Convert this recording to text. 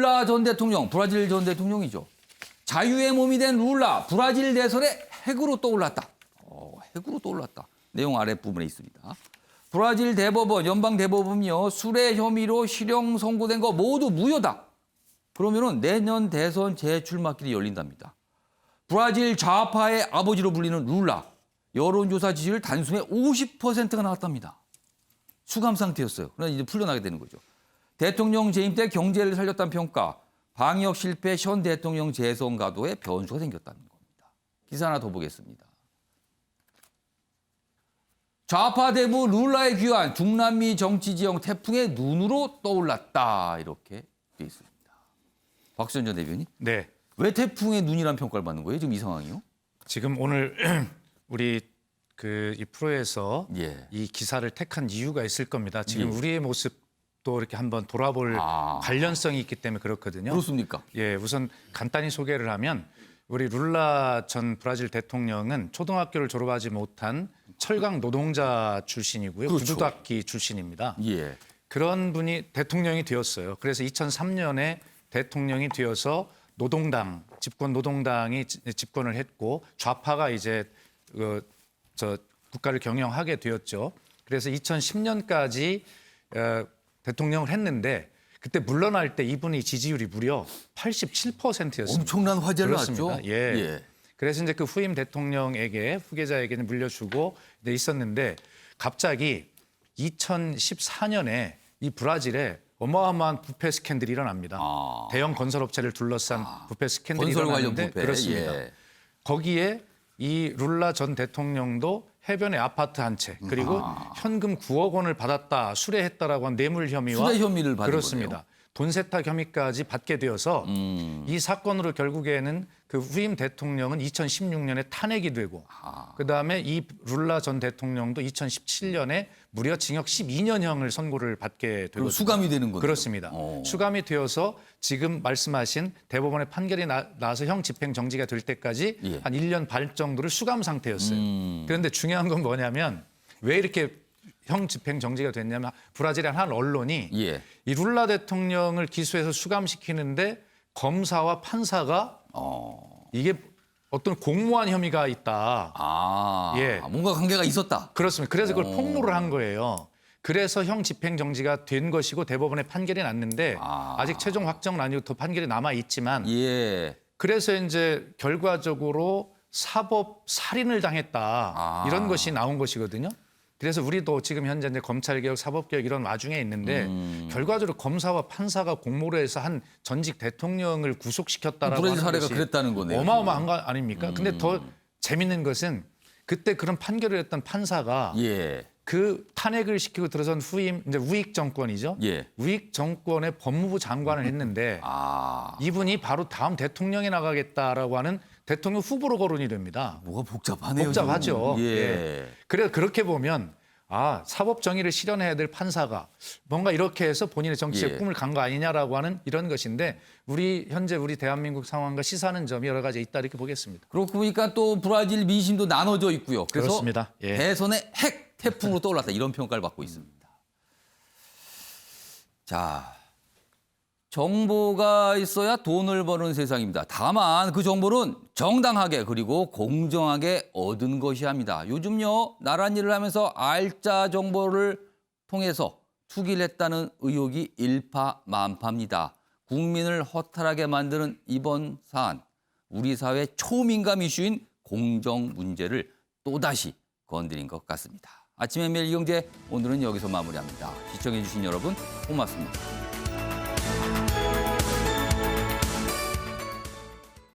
룰라 전 대통령, 브라질 전 대통령이죠. 자유의 몸이 된 룰라, 브라질 대선에 핵으로 떠올랐다. 핵으로 떠올랐다. 내용 아랫부분에 있습니다. 브라질 대법원, 연방 대법원이요. 술의 혐의로 실형 선고된 거 모두 무효다. 그러면은 내년 대선 재출마길이 열린답니다. 브라질 좌파의 아버지로 불리는 룰라. 여론조사 지지율 단숨에 50%가 나왔답니다. 수감 상태였어요. 그러나 이제 풀려나게 되는 거죠. 대통령 재임 때 경제를 살렸다는 평가, 방역 실패 현 대통령 재선 가도에 변수가 생겼다는 겁니다. 기사 하나 더 보겠습니다. 좌파 대부 룰라의 귀환, 중남미 정치 지형 태풍의 눈으로 떠올랐다. 이렇게 돼 있습니다. 박수현 전 대변인. 네. 왜 태풍의 눈이라는 평가를 받는 거예요? 지금 이 상황이요? 지금 오늘 우리 이 프로에서 예. 이 기사를 택한 이유가 있을 겁니다. 지금 예. 우리의 모습도 이렇게 한번 돌아볼 관련성이 있기 때문에 그렇거든요. 그렇습니까? 예, 우선 간단히 소개를 하면 우리 룰라 전 브라질 대통령은 초등학교를 졸업하지 못한 철강 노동자 출신이고요. 그렇죠. 구두닦이 출신입니다. 예. 그런 분이 대통령이 되었어요. 그래서 2003년에 대통령이 되어서 노동당, 집권 노동당이 집권을 했고 좌파가 이제 국가를 경영하게 되었죠. 그래서 2010년까지 대통령을 했는데 그때 물러날 때 이분이 지지율이 무려 87%였습니다. 엄청난 화제를 그렇습니다. 낳았죠. 예. 그래서 이제 그 후임 대통령에게 후계자에게는 물려주고 있었는데 갑자기 2014년에 이 브라질에 어마어마한 부패 스캔들이 일어납니다. 대형 건설업체를 둘러싼 부패 스캔들이 건설 관련 일어났는데 부패. 그렇습니다. 예. 거기에 이 룰라 전 대통령도 해변에 아파트 한 채 그리고 현금 9억 원을 받았다, 수뢰했다라고 한 뇌물 혐의와 수뢰 혐의를 받은 그렇습니다. 거네요. 돈 세탁 혐의까지 받게 되어서 이 사건으로 결국에는 그 후임 대통령은 2016년에 탄핵이 되고 그다음에 이 룰라 전 대통령도 2017년에 무려 징역 12년형을 선고를 받게 그럼 되거든요. 수감이 되는 거죠. 그렇습니다. 수감이 되어서 지금 말씀하신 대법원의 판결이 나서 형 집행 정지가 될 때까지 예. 한 1년 반 정도를 수감 상태였어요. 그런데 중요한 건 뭐냐면 왜 이렇게 형 집행 정지가 됐냐면 브라질의 한 언론이 예. 이 룰라 대통령을 기소해서 수감시키는데 검사와 판사가 이게 어떤 공모한 혐의가 있다. 예. 뭔가 관계가 있었다. 그렇습니다. 그래서 그걸 폭로를 한 거예요. 그래서 형 집행 정지가 된 것이고 대법원의 판결이 났는데 아직 최종 확정은 아니고 더 판결이 남아 있지만 예. 그래서 이제 결과적으로 사법 살인을 당했다 이런 것이 나온 것이거든요. 그래서 우리도 지금 현재 이제 검찰개혁, 사법개혁 이런 와중에 있는데 결과적으로 검사와 판사가 공모를 해서 한 전직 대통령을 구속시켰다라고 브라질 하는 사례가 것이 그랬다는 거네요. 어마어마한 거 아닙니까? 근데 더 재밌는 것은 그때 그런 판결을 했던 판사가 예. 그 탄핵을 시키고 들어선 후임 이제 우익 정권이죠. 예. 우익 정권의 법무부 장관을 했는데 이분이 바로 다음 대통령에 나가겠다라고 하는 대통령 후보로 거론이 됩니다. 뭐가 복잡하네요. 복잡하죠. 좀. 예. 예. 그래서 그렇게 보면 사법 정의를 실현해야 될 판사가 뭔가 이렇게 해서 본인의 정치적 예. 꿈을 간 거 아니냐라고 하는 이런 것인데 현재 우리 대한민국 상황과 시사하는 점이 여러 가지 있다 이렇게 보겠습니다. 그렇고 보니까 또 브라질 민심도 나눠져 있고요. 그래서 그렇습니다. 예. 대선의 핵 태풍으로 떠올랐다 이런 평가를 받고 있습니다. 자, 정보가 있어야 돈을 버는 세상입니다. 다만 그 정보는 정당하게 그리고 공정하게 얻은 것이 합니다. 요즘요 나란 일을 하면서 알짜 정보를 통해서 투기를 했다는 의혹이 일파만파입니다. 국민을 허탈하게 만드는 이번 사안, 우리 사회 초민감 이슈인 공정 문제를 또다시 건드린 것 같습니다. 아침에 매일 이경제 오늘은 여기서 마무리합니다. 시청해 주신 여러분 고맙습니다.